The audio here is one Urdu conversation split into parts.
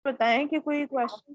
بتائیں کہ کوئی کوشچن؟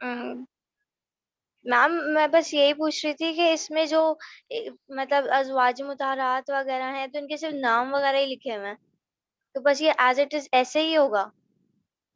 السلام. میم میں بس یہی پوچھ رہی تھی کہ اس میں جو مطلب ازواج مطہرات وغیرہ ہیں تو ان کے صرف نام وغیرہ ہی لکھے ہوئے ہیں، تو بس یہ ایز اٹ از ایسے ہی ہوگا؟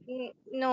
میم، نو.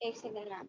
ایک سیکنڈ میم.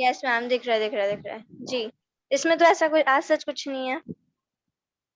یس میم، دکھ رہا ہے دکھ رہا ہے دکھ رہا ہے جی. اس میں تو ایسا کوئی ایز سچ کچھ نہیں ہے.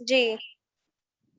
جی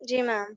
جی میم.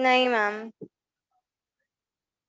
نہیں میم.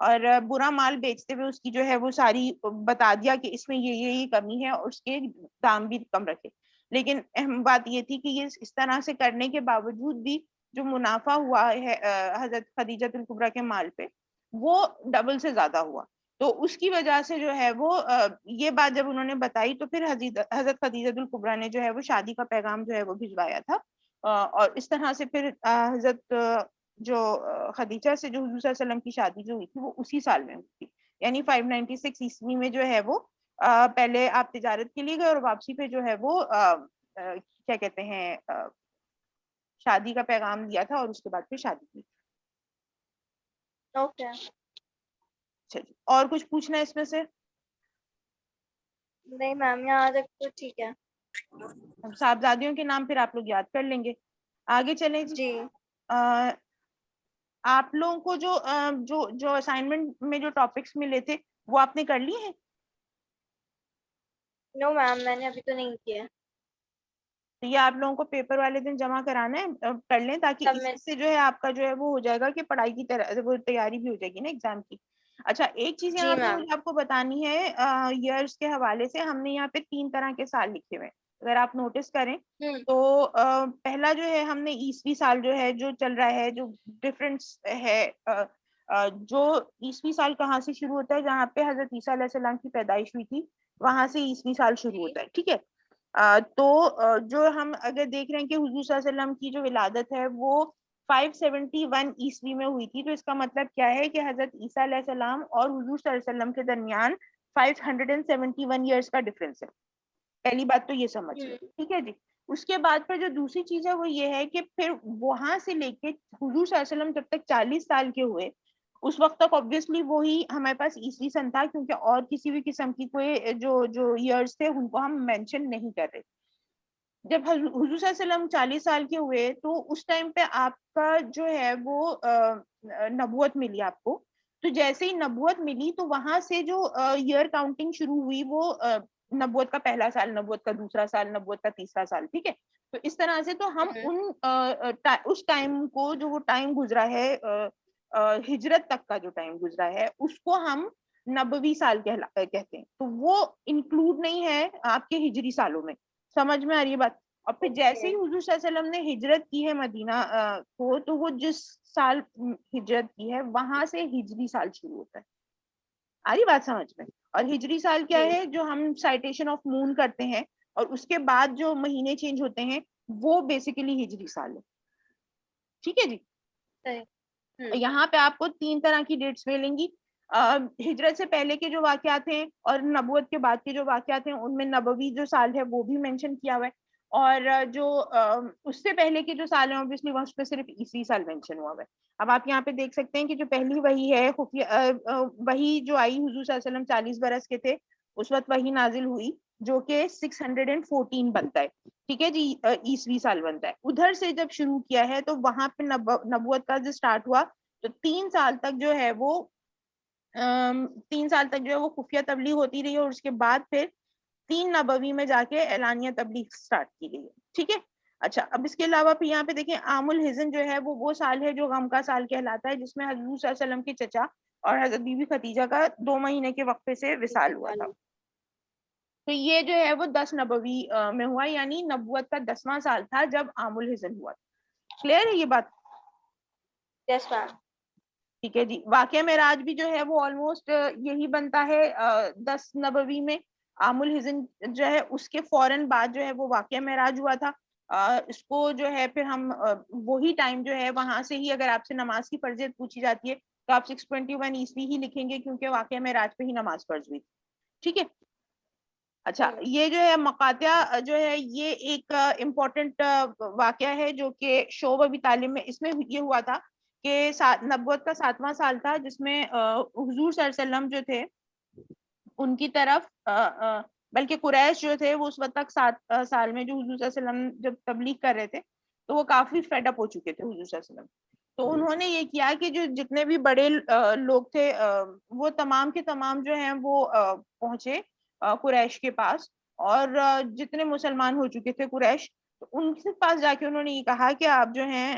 اور برا مال بیچتے ہوئے اس کی جو ہے وہ ساری بتا دیا کہ اس میں یہ کمی ہے اور اس کے دام بھی کم رکھے. لیکن اہم بات یہ تھی کہ یہ اس طرح سے کرنے کے باوجود بھی جو منافع ہوا ہے حضرت خدیجہ الکبریٰ کے مال پہ وہ ڈبل سے زیادہ ہوا. تو اس کی وجہ سے جو ہے وہ یہ بات جب انہوں نے بتائی تو پھر حضرت خدیجہ الکبریٰ نے جو ہے وہ شادی کا پیغام جو ہے وہ بھجوایا تھا. اور اس طرح سے پھر حضرت جو خدیجہ سے جو حضور صلی اللہ علیہ وسلم کی شادی جو ہوئی تھی وہ اسی سال میں ہوئی تھی, یعنی 596 عیسوی میں جو ہے وہ پہلے آپ تجارت کے لیے گئے اور واپسی پہ جو ہے وہ کیا کہتے ہیں شادی کا پیغام دیا تھا اور اس کے بعد پھر شادی کی. اوکے. چلیے اور کچھ پوچھنا ہے اس میں سے؟ نہیں میم یہاں تک تو ٹھیک ہے. صاحبزادیوں کے نام پھر آپ لوگ یاد کر لیں گے. آگے چلیں جی. جی آپ لوگوں کو جو اسائنمنٹ میں جو ٹاپکس ملے تھے وہ آپ نے کر لیے ہیں؟ نو میم میں نے ابھی تو نہیں کیا. تو یہ آپ لوگوں کو پیپر والے دن جمع کرانا ہے, کر لیں تاکہ تب اس میں سے جو ہے آپ کا جو ہے وہ ہو جائے گا کہ پڑھائی کی طرح وہ تیاری بھی ہو جائے گی نا ایگزام کی. اچھا ایک چیز جی یہاں پہ میم. مجھے آپ کو بتانی ہے, ایئرس کے حوالے سے ہم نے یہاں پہ 3 طرح کے سال لکھے ہوئے ہیں. اگر آپ نوٹس کریں تو پہلا جو ہے ہم نے عیسوی سال جو ہے جو چل رہا ہے جو ڈفرنس ہے, جو عیسوی سال کہاں سے شروع ہوتا ہے جہاں پہ حضرت عیسیٰ علیہ السلام کی پیدائش ہوئی تھی وہاں سے عیسوی سال شروع جی ہوتا ہے. ٹھیک ہے, تو جو ہم اگر دیکھ رہے ہیں کہ حضور صلی اللہ علیہ وسلم کی جو ولادت ہے وہ 571 عیسوی میں ہوئی تھی, تو اس کا مطلب کیا ہے کہ حضرت عیسیٰ علیہ السلام اور حضور صلی اللہ علیہ وسلم کے درمیان 571 ایئرس کا ڈفرنس ہے. پہلی بات تو یہ سمجھ لیں. ٹھیک ہے جی. اس کے بعد پھر جو دوسری چیز ہے وہ یہ ہے کہ پھر وہاں سے لے کے حضور صلی اللہ علیہ وسلم جب تک 40 سال کے ہوئے اس وقت تک obviously وہی ہمارے پاس عیسوی سن تھا, کیونکہ اور کسی بھی قسم کی کوئی جو ایئرس تھے ان کو ہم مینشن نہیں کر رہے. جب حضور صلی اللہ علیہ وسلم 40 سال کے ہوئے تو اس ٹائم پہ آپ کا جو ہے وہ نبوت ملی آپ کو. تو جیسے ہی نبوت ملی تو وہاں سے جو ایئر کاؤنٹنگ شروع ہوئی وہ نبوت کا پہلا سال, نبوت کا دوسرا سال, نبوت کا تیسرا سال. ٹھیک ہے, تو اس طرح سے تو ہم اس ٹائم کو جو وہ ٹائم گزرا ہے ہجرت تک کا جو ٹائم گزرا ہے اس کو ہم نبوی سال کہتے ہیں. تو وہ انکلوڈ نہیں ہے آپ کے ہجری سالوں میں. سمجھ میں آ رہی ہے بات؟ اور پھر جیسے ہی حضور صلی اللہ علیہ وسلم نے ہجرت کی ہے مدینہ کو تو وہ جس سال ہجرت کی ہے وہاں سے ہجری سال شروع ہوتا ہے. آ رہی بات سمجھ میں؟ اور ہجری سال کیا جی ہے جو ہم سائٹیشن آف مون کرتے ہیں اور اس کے بعد جو مہینے چینج ہوتے ہیں وہ بیسیکلی ہجری سال ہے. ٹھیک ہے جی. یہاں پہ آپ کو 3 طرح کی ڈیٹس ملیں گی. ہجرت سے پہلے کے جو واقعات ہیں اور نبوت کے بعد کے جو واقعات ہیں ان میں نبوی جو سال ہے وہ بھی مینشن کیا ہوا ہے, اور جو اس سے پہلے کے جو سال ہیں obviously وہاں پہ صرف عیسوی سال مینشن ہوا ہوا ہے. اب آپ یہاں پہ دیکھ سکتے ہیں کہ جو پہلی وحی ہے وحی جو آئی حضور صلی اللہ علیہ وسلم 40 برس کے تھے اس وقت وحی نازل ہوئی جو کہ 614 بنتا ہے. ٹھیک ہے جی, عیسوی سال بنتا ہے. ادھر سے جب شروع کیا ہے تو وہاں پہ نبوت کا جو سٹارٹ ہوا تو 3 سال تک جو ہے وہ 3 سال تک جو ہے وہ خفیہ تبلیغ ہوتی رہی اور اس کے بعد پھر 3 نبوی میں جا کے اعلانیہ تبلیغ سٹارٹ کی گئی ہے. ٹھیک ہے. اچھا اب اس کے علاوہ پھر یہاں پہ دیکھیں عام الحزن جو ہے وہ سال ہے جو غم کا سال کہلاتا ہے جس میں حضور صلی اللہ علیہ وسلم کے چچا اور حضرت بی بی خدیجہ کا 2 مہینے کے وقفے سے وصال ہوا تھا. تو یہ جو ہے وہ 10 نبوی میں ہوا, یعنی نبوت کا 10واں سال تھا جب عام الحزن ہوا. کلیئر ہے یہ بات؟ یس میم. ٹھیک ہے جی. واقعہ معراج بھی جو ہے وہ آلموسٹ یہی بنتا ہے 10 نبوی میں. عام الحزن جو ہے اس کے فوراً بعد جو ہے وہ واقعہ معراج ہوا تھا. اس کو جو ہے پھر ہم وہی ٹائم جو ہے وہاں سے ہی اگر آپ سے نماز کی فرضیت پوچھی جاتی ہے تو آپ 621 عیسوی ہی لکھیں گے کیونکہ واقعہ معراج پہ ہی نماز فرض ہوئی. ٹھیک ہے. اچھا یہ جو ہے مقاطع جو ہے یہ ایک امپورٹنٹ واقعہ ہے جو کہ شعب ابی طالب میں اس میں یہ ہوا تھا کہ نبوت کا 7واں سال تھا جس میں حضور صلی اللہ علیہ وسلم جو تھے ان کی طرف بلکہ قریش جو تھے وہ اس وقت تک 7 سال میں جو حضور صلی اللہ علیہ وسلم جب تبلیغ کر رہے تھے تو وہ کافی فیڈ اپ ہو چکے تھے حضور صلی اللہ علیہ وسلم. تو انہوں نے یہ کیا کہ جو جتنے بھی بڑے لوگ تھے وہ تمام کے تمام جو ہیں وہ پہنچے قریش کے پاس, اور جتنے مسلمان ہو چکے تھے قریش ان کے پاس جا کے انہوں نے یہ کہا کہ آپ جو ہیں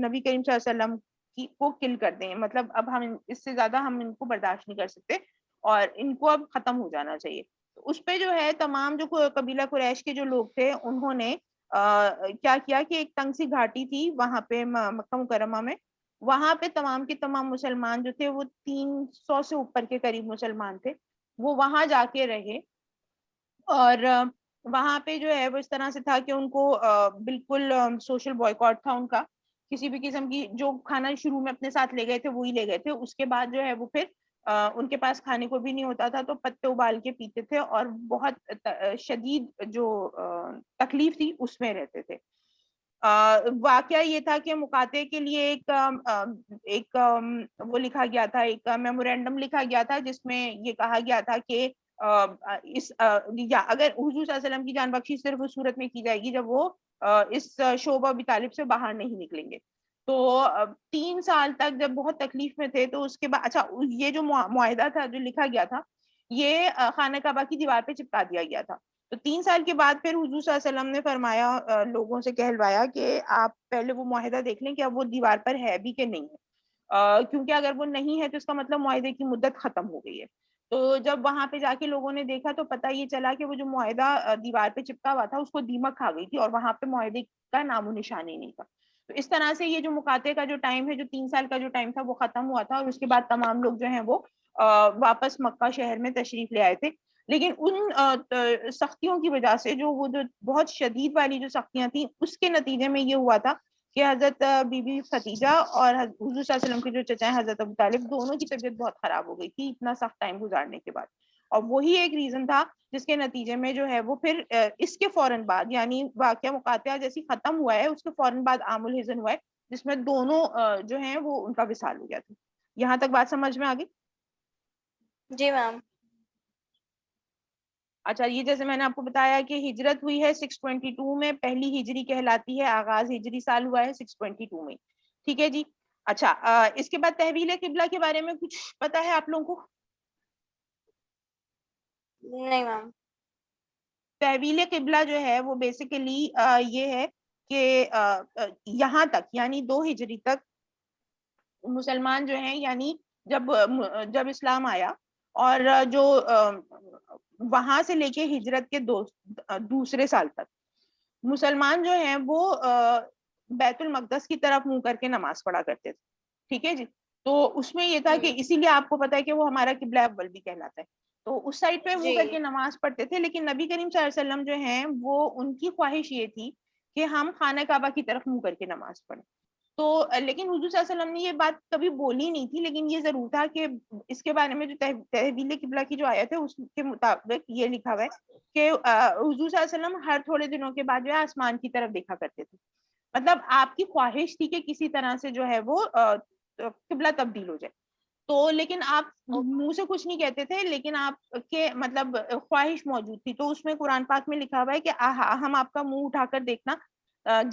نبی کریم صلی اللہ علیہ وسلم کو کل کر دیں, مطلب اب ہم اس سے زیادہ ہم ان کو برداشت نہیں کر سکتے اور ان کو اب ختم ہو جانا چاہیے. اس پہ جو ہے تمام جو قبیلہ قریش کے جو لوگ تھے انہوں نے کیا کیا کہ ایک تنگ سی گھاٹی تھی وہاں پہ مکہ مکرمہ میں, وہاں پہ تمام کے تمام مسلمان جو تھے وہ 300 سے اوپر کے قریب مسلمان تھے, وہ وہاں جا کے رہے. اور وہاں پہ جو ہے وہ اس طرح سے تھا کہ ان کو بالکل سوشل بوائکاٹ تھا ان کا, کسی بھی قسم کی جو کھانا شروع میں اپنے ساتھ لے گئے تھے وہی لے گئے تھے, اس کے بعد جو ہے وہ پھر ان کے پاس کھانے کو بھی نہیں ہوتا تھا تو پتے ابال کے پیتے تھے اور بہت شدید جو تکلیف تھی اس میں رہتے تھے. واقعہ یہ تھا کہ مقاطع کے لیے ایک وہ لکھا گیا تھا, ایک میمورینڈم لکھا گیا تھا جس میں یہ کہا گیا تھا کہ اس اگر حضور صلی اللہ علیہ وسلم کی جان بخشی صرف اس صورت میں کی جائے گی جب وہ اس شعب ابی طالب سے باہر نہیں نکلیں گے. تو 3 سال تک جب بہت تکلیف میں تھے تو اس کے بعد اچھا یہ جو معاہدہ تھا جو لکھا گیا تھا یہ خانہ کعبہ کی دیوار پہ چپکا دیا گیا تھا. تو 3 سال کے بعد پھر حضور صلی اللہ علیہ وسلم نے فرمایا, لوگوں سے کہلوایا کہ آپ پہلے وہ معاہدہ دیکھ لیں کہ اب وہ دیوار پر ہے بھی کہ نہیں ہے, کیونکہ اگر وہ نہیں ہے تو اس کا مطلب معاہدے کی مدت ختم ہو گئی ہے. تو جب وہاں پہ جا کے لوگوں نے دیکھا تو پتہ یہ چلا کہ وہ جو معاہدہ دیوار پہ چپکا ہوا تھا اس کو دیمک کھا گئی تھی اور وہاں پہ معاہدے کا نام و نشان ہی نہیں تھا. تو اس طرح سے یہ جو مقاطع کا جو ٹائم ہے, جو 3 سال کا جو ٹائم تھا وہ ختم ہوا تھا, اور اس کے بعد تمام لوگ جو ہیں وہ واپس مکہ شہر میں تشریف لے آئے تھے. لیکن ان سختیوں کی وجہ سے جو بہت شدید والی جو سختیاں تھیں اس کے نتیجے میں یہ ہوا تھا کہ حضرت بی بی ختیجہ اور حضور صلی اللہ علیہ وسلم کے جو چچا ہیں حضرت ابو طالب, دونوں کی طبیعت بہت خراب ہو گئی تھی اتنا سخت ٹائم گزارنے کے بعد. اور وہی ایک ریزن تھا جس کے نتیجے میں جو ہے وہ پھر اس کے فوراً بعد یعنی واقعہ مقاطعہ جیسی ختم ہوا ہے اس کے فوراً بعد عام الحزن ہوا ہے جس میں دونوں جو ہیں وہ ان کا وصال ہو گیا تھا. یہاں تک بات سمجھ میں آ گئی؟ جی میم. اچھا, یہ جیسے میں نے آپ کو بتایا کہ ہجرت ہوئی ہے 622 میں, پہلی ہجری کہلاتی ہے, آغاز ہجری سال ہوا ہے 622 میں. ٹھیک ہے جی. اچھا, اس کے بعد تحویل قبلہ کے بارے میں کچھ پتا ہے آپ لوگوں کو؟ نہیں میم. تحویل قبلہ جو ہے وہ بیسیکلی یہ ہے کہ یہاں تک یعنی 2 ہجری تک مسلمان جو ہیں یعنی جب اسلام آیا اور جو وہاں سے لے کے ہجرت کے دوسرے سال تک مسلمان جو ہیں وہ بیت المقدس کی طرف منہ کر کے نماز پڑھا کرتے تھے. ٹھیک ہے جی. تو اس میں یہ تھا کہ اسی لیے آپ کو پتا ہے کہ وہ ہمارا قبلہ اول بھی کہلاتا ہے. تو اس سائڈ پہ منہ جی. کر کے نماز پڑھتے تھے, لیکن نبی کریم صلی اللہ علیہ وسلم جو ہیں وہ ان کی خواہش یہ تھی کہ ہم خانہ کعبہ کی طرف منہ کر کے نماز پڑھیں. تو لیکن حضور صلی اللہ علیہ وسلم نے یہ بات کبھی بولی نہیں تھی, لیکن یہ ضرور تھا کہ اس کے بارے میں جو تحویل قبلہ کی جو آیت ہے اس کے مطابق یہ لکھا ہوا ہے کہ حضور صلی اللہ علیہ وسلم ہر تھوڑے دنوں کے بعد جو ہے آسمان کی طرف دیکھا کرتے تھے. مطلب آپ کی خواہش تھی کہ کسی طرح سے جو ہے وہ قبلہ تبدیل ہو جائے. تو لیکن آپ منہ سے کچھ نہیں کہتے تھے, لیکن آپ کے مطلب خواہش موجود تھی. تو اس میں قرآن پاک میں لکھا ہوا ہے کہ ہم آپ کا منہ اٹھا کر دیکھنا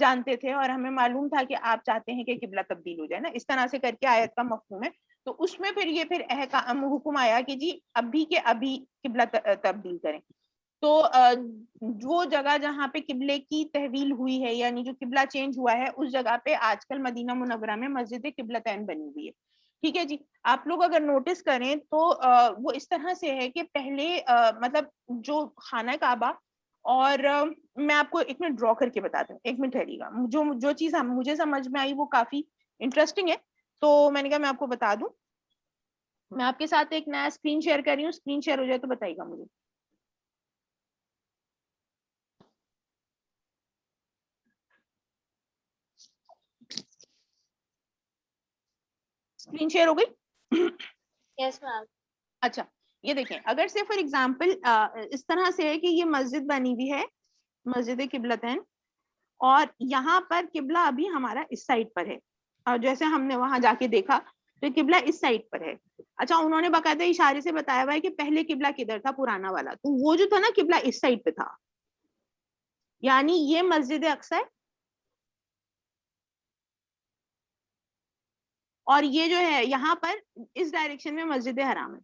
جانتے تھے اور ہمیں معلوم تھا کہ آپ چاہتے ہیں کہ قبلہ تبدیل ہو جائے نا, اس طرح سے کر کے آیت کا مفہوم ہے. تو اس میں پھر یہ حکم آیا کہ جی ابھی کے ابھی قبلہ تبدیل کریں. تو وہ جگہ جہاں پہ قبلے کی تحویل ہوئی ہے یعنی جو قبلہ چینج ہوا ہے اس جگہ پہ آج کل مدینہ منورہ میں مسجد قبلتین بنی ہوئی ہے. ٹھیک ہے جی. آپ لوگ اگر نوٹس کریں تو وہ اس طرح سے ہے کہ پہلے مطلب جو خانہ کعبہ اور میں آپ کو 1 منٹ ڈرا کر کے بتاتا ہوں, 1 منٹ ٹھہریے گا. جو چیز مجھے سمجھ میں آئی وہ کافی انٹرسٹنگ ہے, تو میں نے کہا میں آپ کو بتا دوں. میں آپ کے ساتھ ایک نیا اسکرین شیئر کر رہی ہوں, اسکرین شیئر ہو جائے تو بتائیے گا مجھے. اسکرین شیئر ہو گئی؟ یس میم. اچھا, یہ دیکھیں اگر سے فار ایگزامپل اس طرح سے ہے کہ یہ مسجد بنی ہوئی ہے, مسجد قبلتین, اور یہاں پر قبلہ ابھی ہمارا اس سائڈ پر ہے, اور جیسے ہم نے وہاں جا کے دیکھا تو قبلہ اس سائڈ پر ہے. اچھا, انہوں نے باقاعدہ اشارے سے بتایا ہوا ہے کہ پہلے قبلہ کدھر تھا, پرانا والا, تو وہ جو تھا نا قبلہ اس سائڈ پہ تھا, یعنی یہ مسجد اقصی ہے اور یہ جو ہے یہاں پر اس ڈائریکشن میں مسجد حرام ہے.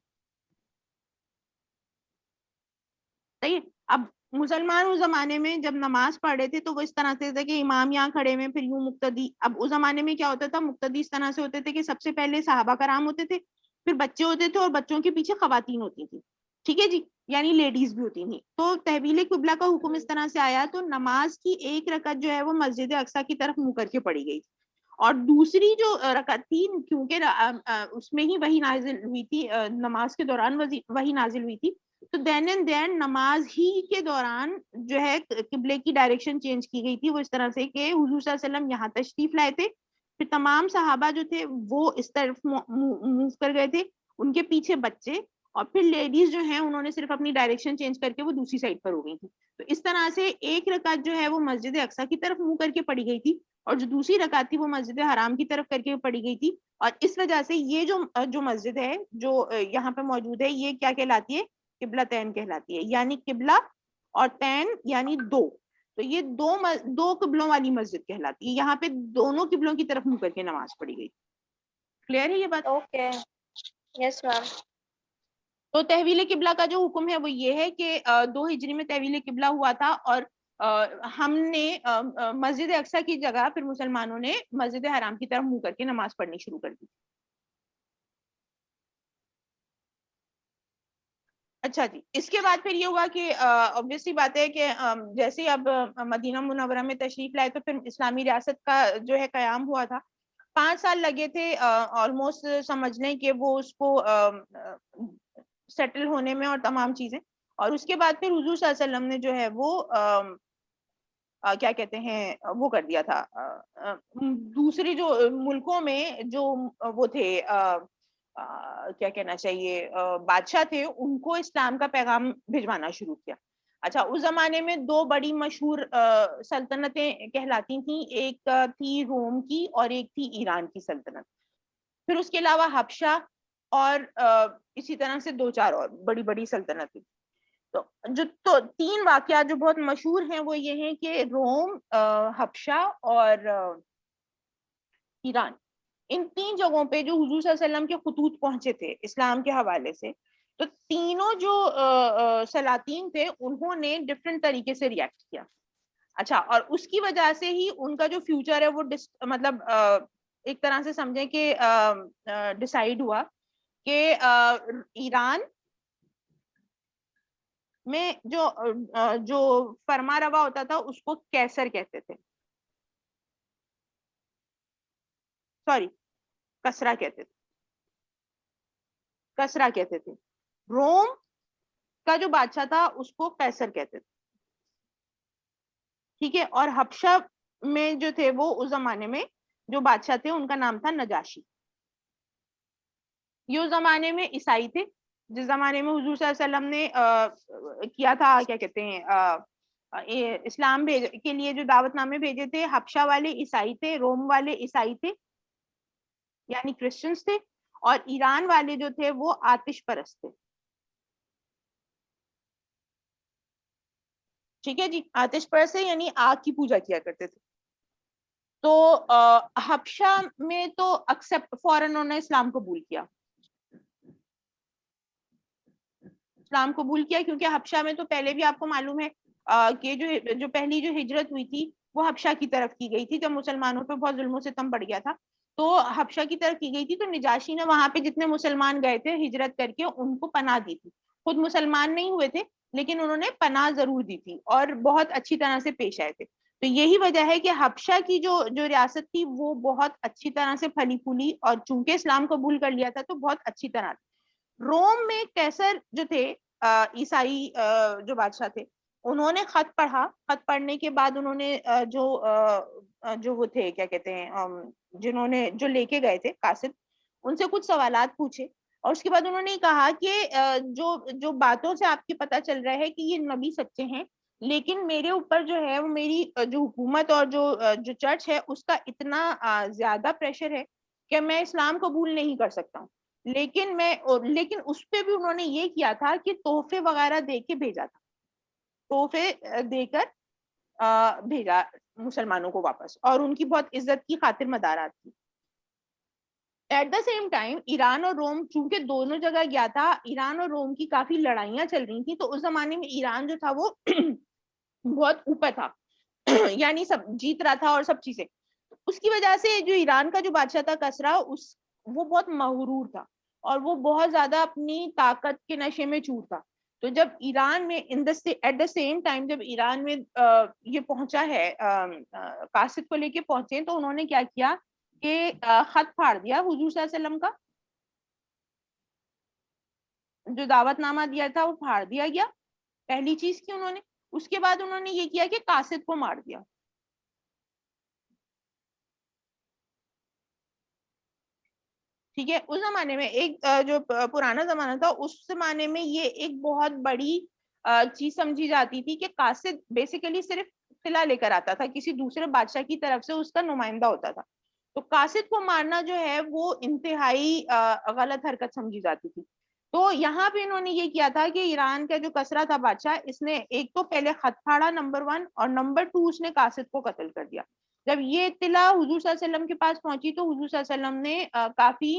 صحیح ہے. اب مسلمان اس زمانے میں جب نماز پڑھ رہے تھے تو وہ اس طرح سے تھا کہ امام یہاں کھڑے ہوئے پھر یوں مقتدی. اب اس زمانے میں کیا ہوتا تھا, مقتدی اس طرح سے ہوتے تھے کہ سب سے پہلے صحابہ کرام ہوتے تھے, پھر بچے ہوتے تھے اور بچوں کے پیچھے خواتین ہوتی تھی, ٹھیک ہے جی, یعنی لیڈیز بھی ہوتی تھیں. تو تحویل قبلہ کا حکم اس طرح سے آیا تو نماز کی ایک رکعت جو ہے وہ مسجد اقصی کی طرف منہ کر کے پڑھی گئی, اور دوسری جو رکعت تھی کیونکہ اس میں ہی وہی نازل ہوئی تھی, نماز کے دوران وہی نازل ہوئی تھی, تو دین اینڈ دین نماز ہی کے دوران جو ہے قبلے کی ڈائریکشن چینج کی گئی تھی, وہ اس طرح سے کہ حضور صلی اللہ علیہ وسلم یہاں تشریف لائے تھے, پھر تمام صحابہ جو تھے وہ اس طرف موو کر گئے تھے, ان کے پیچھے بچے, اور پھر لیڈیز جو ہیں انہوں نے صرف اپنی ڈائریکشن چینج کر کے وہ دوسری سائڈ پر ہو گئی تھی. تو اس طرح سے ایک رکعت جو ہے وہ مسجد اقصی کی طرف منہ کر کے پڑھی گئی تھی, اور جو دوسری رکعت تھی وہ مسجد حرام کی طرف کر کے پڑھی گئی تھی. اور اس وجہ سے یہ جو مسجد ہے جو یہاں پہ موجود ہے یہ کیا کہلاتی ہے, قبلہ تین کہلاتی ہے, یعنی قبلہ اور تین یعنی دو, تو یہ دو قبلوں والی مسجد کہلاتی ہے, یہاں پہ دونوں قبلوں کی طرف منہ کر کے نماز پڑھی گئی. کلیئر ہے یہ بات؟ اوکے, یس میم. تو تحویل قبلہ کا جو حکم ہے وہ یہ ہے کہ 2 ہجری میں تحویل قبلہ ہوا تھا, اور ہم نے مسجد اقصی کی جگہ پھر مسلمانوں نے مسجد حرام کی طرف منہ کر کے نماز پڑھنی شروع کر دی. اچھا جی, اس کے بعد پھر یہ ہوا کہ obviously بات ہے کہ جیسے اب مدینہ منورہ میں تشریف لائے تو پھر اسلامی ریاست کا جو ہے قیام ہوا تھا. 5 سال لگے تھے آلموسٹ سمجھ لیں کہ وہ اس کو سیٹل ہونے میں اور تمام چیزیں, اور اس کے بعد پھر حضور صلی اللہ علیہ وسلم نے جو ہے وہ کیا کہتے ہیں وہ کر دیا تھا, دوسری جو ملکوں میں جو وہ تھے کیا کہنا چاہیے بادشاہ تھے ان کو اسلام کا پیغام بھجوانا شروع کیا. اچھا, اس زمانے میں 2 بڑی مشہور سلطنتیں کہلاتی تھیں, ایک تھی روم کی اور ایک تھی ایران کی سلطنت, پھر اس کے علاوہ حبشہ اور اسی طرح سے 2-4 اور بڑی بڑی سلطنتیں. تو جو 3 واقعات جو بہت مشہور ہیں وہ یہ ہیں کہ روم, حبشہ اور ایران, ان 3 جگہوں پہ جو حضور صلی اللہ علیہ وسلم کے خطوط پہنچے تھے اسلام کے حوالے سے, تو تینوں جو سلاطین تھے انہوں نے ڈفرینٹ طریقے سے ریئیکٹ کیا. اچھا, اور اس کی وجہ سے ہی ان کا جو فیوچر ہے وہ مطلب ایک طرح سے سمجھیں کہ ڈیسائیڈ ہوا کہ ایران میں جو فرما روا ہوتا تھا اس کو کیسر کہتے تھے, سوری کسرا کہتے تھے, کسرا کہتے تھے. روم کا جو بادشاہ تھا اس کو قیصر کہتے تھے, ٹھیک ہے, اور حبشہ میں جو تھے وہ اس زمانے میں جو بادشاہ تھے ان کا نام تھا نجاشی. یہ اس زمانے میں عیسائی تھے, جس زمانے میں حضور صلی اللہ علیہ وسلم نے کیا تھا کیا کہتے ہیں اسلام کے لیے جو دعوت نامے بھیجے تھے, حبشہ والے عیسائی تھے, روم والے عیسائی تھے یعنی کرسچنز تھے, اور ایران والے جو تھے وہ آتش پرست تھے. ٹھیک ہے جی, آتش پرست یعنی آگ کی پوجا کیا کرتے تھے. تو حبشہ میں تو ایکسپٹ فوراً انہوں نے اسلام قبول کیا, اسلام قبول کیا کیونکہ حبشہ میں تو پہلے بھی آپ کو معلوم ہے کہ جو پہلی جو ہجرت ہوئی تھی وہ حبشہ کی طرف کی گئی تھی جب مسلمانوں پہ بہت ظلم و ستم پڑ گیا تھا, تو حبشہ کی طرف کی گئی تھی. تو نجاشی نے وہاں پہ جتنے مسلمان گئے تھے ہجرت کر کے ان کو پناہ دی تھی, خود مسلمان نہیں ہوئے تھے لیکن انہوں نے پناہ ضرور دی تھی اور بہت اچھی طرح سے پیش آئے تھے. تو یہی وجہ ہے کہ حبشہ کی جو ریاست تھی وہ بہت اچھی طرح سے پھلی پھولی, اور چونکہ اسلام قبول کر لیا تھا تو بہت اچھی طرح. روم میں کیسر جو تھے عیسائی جو بادشاہ تھے انہوں نے خط پڑھا, خط پڑھنے کے بعد انہوں نے جو وہ تھے کیا کہتے ہیں جنہوں نے جو لے کے گئے تھے قاصد, ان سے کچھ سوالات پوچھے, اور اس کے بعد انہوں نے کہا کہ جو باتوں سے آپ کے پتہ چل رہا ہے کہ یہ نبی سچے ہیں, لیکن میرے اوپر جو ہے وہ میری جو حکومت اور جو چرچ ہے اس کا اتنا زیادہ پریشر ہے کہ میں اسلام قبول نہیں کر سکتا ہوں. لیکن اس پہ بھی انہوں نے یہ کیا تھا کہ تحفے وغیرہ دے کے بھیجا تھا, تحفے دے کر بھیجا مسلمانوں کو واپس, اور ان کی بہت عزت کی خاطر مدارات تھی. At the same time Iran اور روم چونکہ دونوں جگہ گیا تھا, ایران اور روم کی کافی لڑائیاں چل رہی تھیں, تو اس زمانے میں ایران جو تھا وہ بہت اوپر تھا, یعنی سب جیت رہا تھا اور سب چیزیں. اس کی وجہ سے جو ایران کا جو بادشاہ تھا کسرا, وہ بہت مغرور تھا اور وہ بہت زیادہ اپنی طاقت کے نشے میں چور تھا. تو جب ایران میں ایٹ دا سیم ٹائم جب ایران میں یہ پہنچا ہے, قاصد کو لے کے پہنچے, تو انہوں نے کیا کیا کہ خط پھاڑ دیا حضور صلی اللہ علیہ وسلم کا, جو دعوت نامہ دیا تھا وہ پھاڑ دیا گیا, پہلی چیز کی انہوں نے. اس کے بعد انہوں نے یہ کیا کہ قاصد کو مار دیا. ٹھیک ہے, اس زمانے میں ایک جو پرانا زمانہ تھا, اس زمانے میں یہ ایک بہت بڑی چیز سمجھی جاتی تھی کہ قاصد بیسیکلی صرف قلعہ لے کر آتا تھا, کسی دوسرے بادشاہ کی طرف سے اس کا نمائندہ ہوتا تھا. تو قاصد کو مارنا جو ہے وہ انتہائی غلط حرکت سمجھی جاتی تھی. تو یہاں پہ انہوں نے یہ کیا تھا کہ ایران کا جو کسرا تھا بادشاہ, اس نے ایک تو پہلے خط پھاڑا نمبر 1, اور نمبر 2 اس نے قاصد کو قتل کر دیا. جب یہ اطلاع حضور صلی اللہ علیہ وسلم کے پاس پہنچی تو حضور صلی اللہ علیہ وسلم نے کافی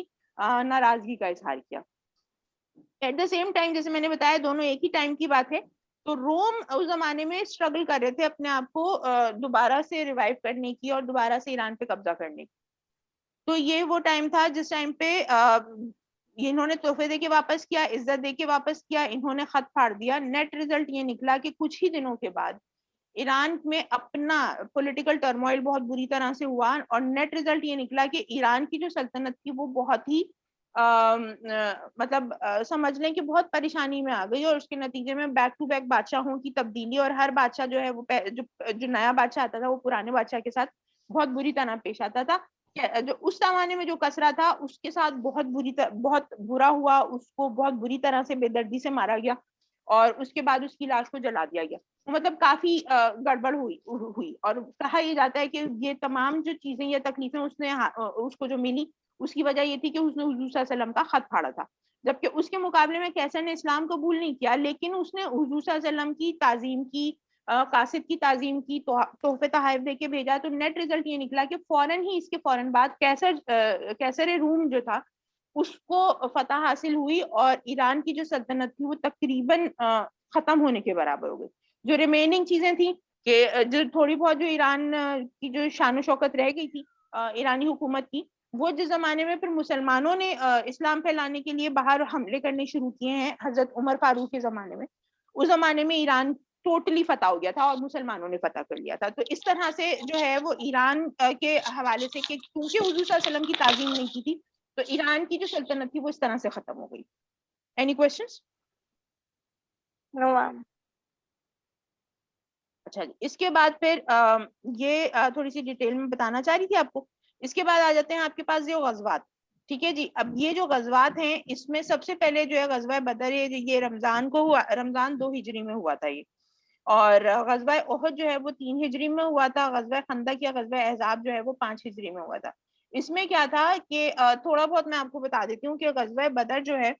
ناراضگی کا اظہار کیا. ایٹ دا سیم ٹائم جیسے میں نے بتایا دونوں ایک ہی ٹائم کی بات ہے, تو روم اس زمانے میں اسٹرگل کر رہے تھے اپنے آپ کو دوبارہ سے ریوائیو کرنے کی اور دوبارہ سے ایران پہ قبضہ کرنے کی. تو یہ وہ ٹائم تھا جس ٹائم پہ انہوں نے تحفے دے کے واپس کیا, عزت دے کے واپس کیا, انہوں نے خط پھاڑ دیا. نیٹ ریزلٹ یہ نکلا کہ کچھ ہی دنوں کے بعد ایران میں اپنا پولیٹیکل ٹرموائل بہت بری طرح سے ہوا, اور نیٹ ریزلٹ یہ نکلا کہ ایران کی جو سلطنت تھی وہ بہت ہی مطلب سمجھ لیں کہ بہت پریشانی میں آ گئی, اور اس کے نتیجے میں بیک ٹو بیک بادشاہوں کی تبدیلی, اور ہر بادشاہ جو ہے وہ جو نیا بادشاہ آتا تھا وہ پرانے بادشاہ کے ساتھ بہت بری طرح پیش آتا تھا. جو اس زمانے میں جو کسرا تھا اس کے ساتھ بہت برا ہوا, اس کو بہت بری طرح سے بے دردی سے مارا گیا, اور اس کے بعد اس کی لاش کو جلا دیا گیا. مطلب کافی گڑبڑ ہوئی, اور کہا یہ جاتا ہے کہ یہ تمام جو چیزیں یا تکلیفیں اس کو جو ملی, اس کی وجہ یہ تھی کہ اس نے حضور صلی اللہ علیہ وسلم کا خط پھاڑا تھا. جبکہ اس کے مقابلے میں کیسر نے اسلام قبول نہیں کیا, لیکن اس نے حضور صلی اللہ علیہ وسلم کی تعظیم کی, قاصد کی تعظیم کی, تحفے تحائف دے کے بھیجا. تو نیٹ ریزلٹ یہ نکلا کہ فوراً ہی اس کے فوراً بعد کیسر روم جو تھا اس کو فتح حاصل ہوئی, اور ایران کی جو سلطنت تھی وہ تقریباً ختم ہونے کے برابر ہو گئی. جو ریمیننگ چیزیں تھیں کہ جو تھوڑی بہت جو ایران کی جو شان و شوکت رہ گئی تھی ایرانی حکومت کی, وہ جس زمانے میں پھر مسلمانوں نے اسلام پھیلانے کے لیے باہر حملے کرنے شروع کیے ہیں حضرت عمر فاروق کے زمانے میں, اس زمانے میں ایران ٹوٹلی فتح ہو گیا تھا اور مسلمانوں نے فتح کر لیا تھا. تو اس طرح سے جو ہے وہ ایران کے حوالے سے کہ کیونکہ حضور صلی اللہ علیہ وسلم کی تعظیم نہیں کی تھی, تو ایران کی جو سلطنت تھی وہ اس طرح سے ختم ہو گئی. Any questions? No ma'am. اچھا جی, اس کے بعد پھر یہ تھوڑی سی ڈیٹیل میں بتانا چاہ رہی تھی آپ کو. اس کے بعد آ جاتے ہیں آپ کے پاس یہ غزوات. ٹھیک ہے جی, اب یہ جو غزوات ہیں اس میں سب سے پہلے جو ہے غزوہ بدر ہے, یہ رمضان کو ہوا, رمضان 2 ہجری میں ہوا تھا یہ. اور غزوہ احد جو ہے وہ 3 ہجری میں ہوا تھا. غزوہ خندق یا غزوہ احزاب جو ہے وہ 5 ہجری میں ہوا تھا. اس میں کیا تھا کہ تھوڑا بہت میں آپ کو بتا دیتی ہوں کہ غزوہ بدر جو ہے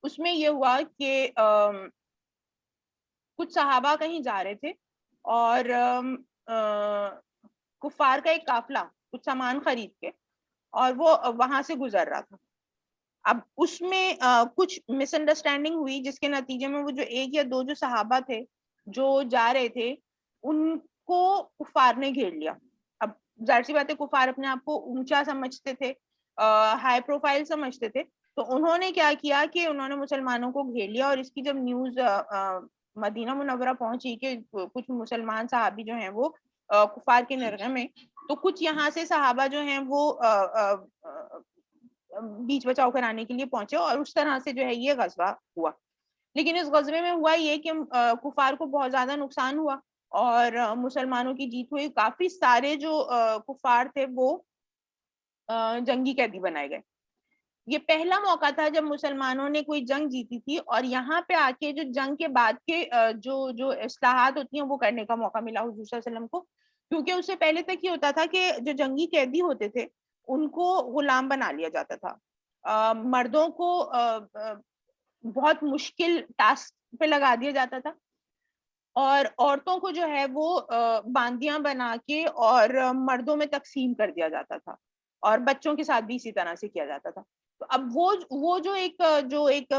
اس میں یہ ہوا کہ کچھ صحابہ کہیں جا رہے تھے, اور کفار کا ایک قافلہ کچھ سامان خرید کے, اور وہ وہاں سے گزر رہا تھا. اب اس میں کچھ مس انڈرسٹینڈنگ ہوئی, جس کے نتیجے میں وہ جو 1 یا 2 جو صحابہ تھے جو جا رہے تھے ان کو کفار نے گھیر لیا. اب ظاہر سی بات ہے کفار اپنے آپ کو اونچا سمجھتے تھے, ہائی پروفائل سمجھتے تھے, تو انہوں نے کیا کیا کہ انہوں نے مسلمانوں کو گھیر لیا. اور اس کی جب نیوز مدینہ منورہ پہنچی کہ کچھ مسلمان صحابی جو ہیں وہ کفار کے نرغے میں, تو کچھ یہاں سے صحابہ جو ہیں وہ بیچ بچاؤ کرانے کے لیے پہنچے, اور اس طرح سے جو ہے یہ غزوہ ہوا. لیکن اس غزوے میں ہوا یہ کہ کفار کو بہت زیادہ نقصان ہوا اور مسلمانوں کی جیت ہوئی. کافی سارے جو کفار تھے وہ جنگی قیدی بنائے گئے. یہ پہلا موقع تھا جب مسلمانوں نے کوئی جنگ جیتی تھی, اور یہاں پہ آ کے جو جنگ کے بعد کے جو اصلاحات ہوتی ہیں وہ کرنے کا موقع ملا حضور صلی اللہ علیہ وسلم کو. کیونکہ اس سے پہلے تک یہ ہوتا تھا کہ جو جنگی قیدی ہوتے تھے ان کو غلام بنا لیا جاتا تھا, مردوں کو بہت مشکل ٹاسک پہ لگا دیا جاتا تھا, اور عورتوں کو جو ہے وہ باندیاں بنا کے اور مردوں میں تقسیم کر دیا جاتا تھا. اور بچوں کے ساتھ بھی اسی طرح سے کیا جاتا تھا. تو اب وہ جو ایک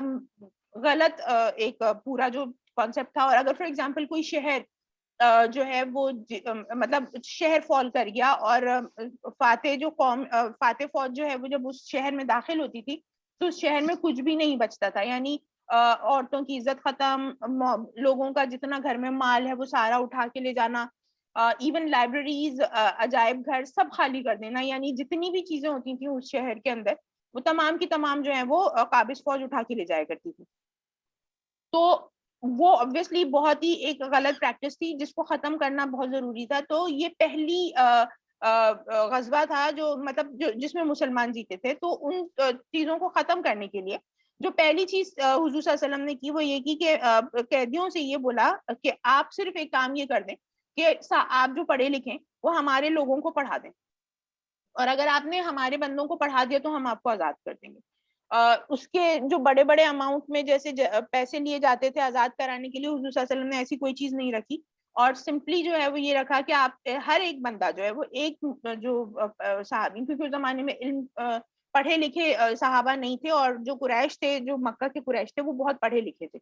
غلط ایک پورا جو کانسیپٹ تھا, اور اگر فار ایگزامپل کوئی شہر جو ہے وہ مطلب شہر فال کر گیا, اور فاتح جو قوم فاتح فوج جو ہے وہ جب اس شہر میں داخل ہوتی تھی تو اس شہر میں کچھ بھی نہیں بچتا تھا, یعنی عورتوں کی عزت ختم, لوگوں کا جتنا گھر میں مال ہے وہ سارا اٹھا کے لے جانا, ایون لائبریریز, عجائب گھر سب خالی کر دینا, یعنی جتنی بھی چیزیں ہوتی تھیں اس شہر کے اندر وہ تمام کی تمام جو ہیں وہ قابض فوج اٹھا کے لے جایا کرتی تھی. تو وہ obviously بہت ہی ایک غلط پریکٹس تھی جس کو ختم کرنا بہت ضروری تھا. تو یہ پہلی غزوہ تھا جو مطلب جس میں مسلمان جیتے تھے. تو ان چیزوں کو ختم کرنے کے لیے جو پہلی چیز حضور صلی اللہ علیہ وسلم نے کی وہ یہ کی کہ قیدیوں سے یہ بولا کہ آپ صرف ایک کام یہ کر دیں کہ آپ جو پڑھے لکھیں وہ ہمارے لوگوں کو پڑھا دیں, اور اگر آپ نے ہمارے بندوں کو پڑھا دیا تو ہم آپ کو آزاد کر دیں گے. اس کے جو بڑے بڑے اماؤنٹ میں جیسے پیسے لیے جاتے تھے آزاد کرانے کے لیے, حضور صلی اللہ علیہ وسلم نے ایسی کوئی چیز نہیں رکھی, اور سمپلی جو ہے وہ یہ رکھا کہ آپ ہر ایک بندہ جو ہے وہ ایک جو صحابی, کیونکہ اس زمانے میں علم پڑھے لکھے صحابہ نہیں تھے, اور جو قریش تھے, جو مکہ کے قریش تھے, وہ بہت پڑھے لکھے تھے.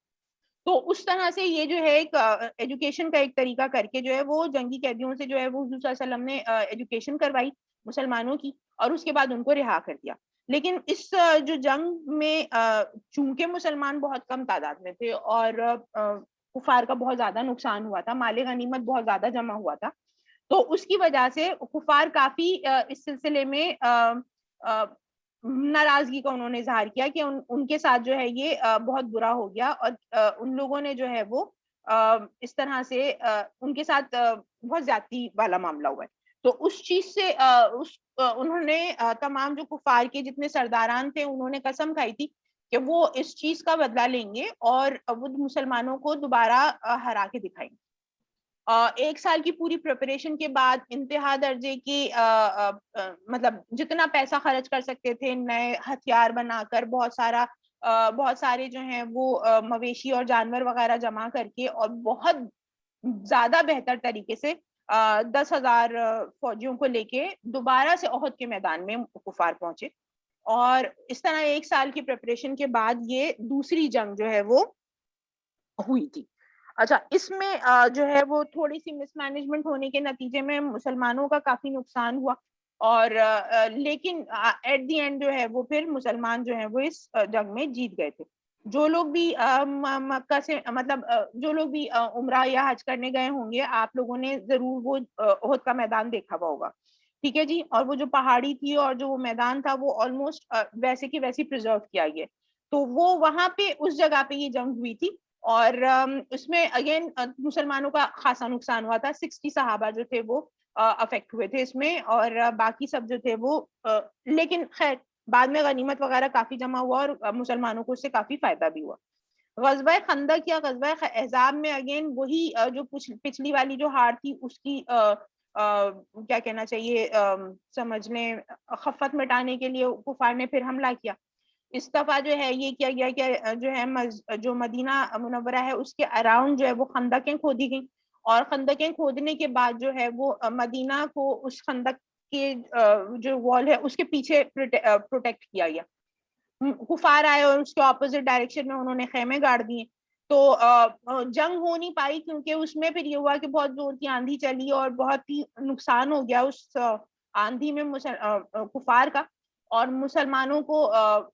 تو اس طرح سے یہ جو ہے ایک ایجوکیشن کا ایک طریقہ کر کے جو ہے وہ جنگی قیدیوں سے جو ہے وہ حضور صلی اللہ علیہ وسلم نے ایجوکیشن کروائی مسلمانوں کی, اور اس کے بعد ان کو رہا کر دیا. لیکن اس جو جنگ میں چونکہ مسلمان بہت کم تعداد میں تھے اور کفار کا بہت زیادہ نقصان ہوا تھا, مال غنیمت بہت زیادہ جمع ہوا تھا, تو اس کی وجہ سے کفار کافی اس سلسلے میں ناراضگی کا انہوں نے اظہار کیا کہ ان کے ساتھ جو ہے یہ بہت برا ہو گیا, اور ان لوگوں نے جو ہے وہ اس طرح سے ان کے ساتھ بہت زیادتی والا معاملہ ہوا ہے. تو اس چیز سے انہوں نے تمام جو کفار کے جتنے سرداران تھے انہوں نے قسم کھائی تھی کہ وہ اس چیز کا بدلہ لیں گے اور وہ مسلمانوں کو دوبارہ ہرا کے دکھائیں گے. 1 سال کی پوری پریپریشن کے بعد انتہا درجے کی مطلب جتنا پیسہ خرچ کر سکتے تھے نئے ہتھیار بنا کر, بہت سارے جو ہیں وہ مویشی اور جانور وغیرہ جمع کر کے, اور بہت زیادہ بہتر طریقے سے 10,000 فوجیوں کو لے کے دوبارہ سے احد کے میدان میں کفار پہنچے. اور اس طرح 1 سال کی پریپریشن کے بعد یہ دوسری جنگ جو ہے وہ ہوئی تھی. اچھا, اس میں جو ہے وہ تھوڑی سی مس مینجمنٹ ہونے کے نتیجے میں مسلمانوں کا کافی نقصان ہوا, اور لیکن ایٹ دی اینڈ جو ہے وہ پھر مسلمان جو ہیں وہ اس جنگ میں جیت گئے تھے. جو لوگ بھی مکہ سے مطلب جو لوگ بھی عمرہ یا حج کرنے گئے ہوں گے, آپ لوگوں نے ضرور وہ احد کا میدان دیکھا ہوا ہوگا, ٹھیک ہے جی. اور وہ جو پہاڑی تھی اور جو وہ میدان تھا وہ آلموسٹ ویسے کی ویسی پرزرو کیا گیا. تو وہ وہاں پہ اس جگہ پہ یہ جنگ ہوئی تھی, اور اس میں اگین مسلمانوں کا خاصا نقصان ہوا تھا. 60 صحابہ جو تھے وہ افیکٹ ہوئے تھے اس میں, اور باقی سب جو تھے وہ لیکن خیر بعد میں غنیمت وغیرہ کافی جمع ہوا اور مسلمانوں کو اس سے کافی فائدہ بھی ہوا. غزوہ خندق یا غزوہ احزاب میں اگین وہی جو پچھلی والی جو ہار تھی اس کی کیا کہنا چاہیے سمجھ لیں خفت مٹانے کے لیے کفار نے پھر حملہ کیا. اس دفعہ جو ہے یہ کیا گیا کہ جو ہے جو مدینہ منورہ ہے اس کے اراؤنڈ جو ہے وہ خندقیں کھودی گئیں, اور خندقیں کھودنے کے بعد جو ہے وہ مدینہ کو اس خندق کے جو وال ہے اس کے پیچھے پروٹیکٹ کیا گیا. کفار آئے اور اس کے اپوزٹ ڈائریکشن میں انہوں نے خیمے گاڑ دیے. تو جنگ ہو نہیں پائی کیونکہ اس میں پھر یہ ہوا کہ بہت زور کی آندھی چلی اور بہت ہی نقصان ہو گیا اس آندھی میں کفار کا, اور مسلمانوں کو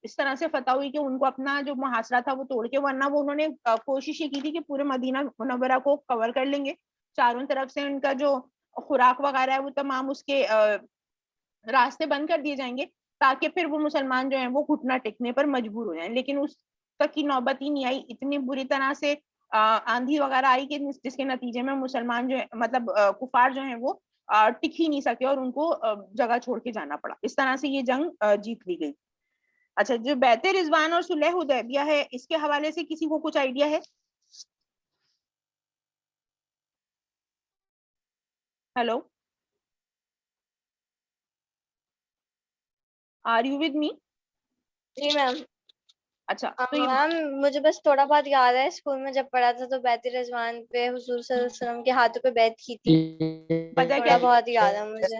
اس طرح سے فتح ہوئی کہ ان کو اپنا جو محاصرہ تھا وہ توڑ کے, ورنہ وہ انہوں نے کوشش یہ کی تھی کہ پورے مدینہ منورہ کو کور کر لیں گے, چاروں طرف سے ان کا جو خوراک وغیرہ ہے وہ تمام اس کے راستے بند کر دیے جائیں گے تاکہ پھر وہ مسلمان جو ہیں وہ گھٹنا ٹیکنے پر مجبور ہو جائیں. لیکن اس تک کی نوبت ہی نہیں آئی, اتنی بری طرح سے آندھی وغیرہ آئی کہ جس کے نتیجے میں مسلمان جو ہے مطلب کفار جو ہیں وہ ٹک ہی نہیں سکے اور ان کو جگہ چھوڑ کے جانا پڑا. اس طرح سے یہ جنگ جیت لی گئی. اچھا, جو بیعت رضوان اور صلح حدیبیہ ہے اس کے حوالے سے کسی کو کچھ آئیڈیا ہے؟ Hello, are you with me? جی میم. اچھا تو یہ میم مجھے بس تھوڑا بہت یاد ہے, اسکول میں جب پڑھا تھا تو بیعت رضوان پہ حضور صلی اللہ علیہ وسلم کے ہاتھوں پہ بیعت کی تھی, وجہ کیا تھوڑا تھی؟ بہت یاد ہے مجھے.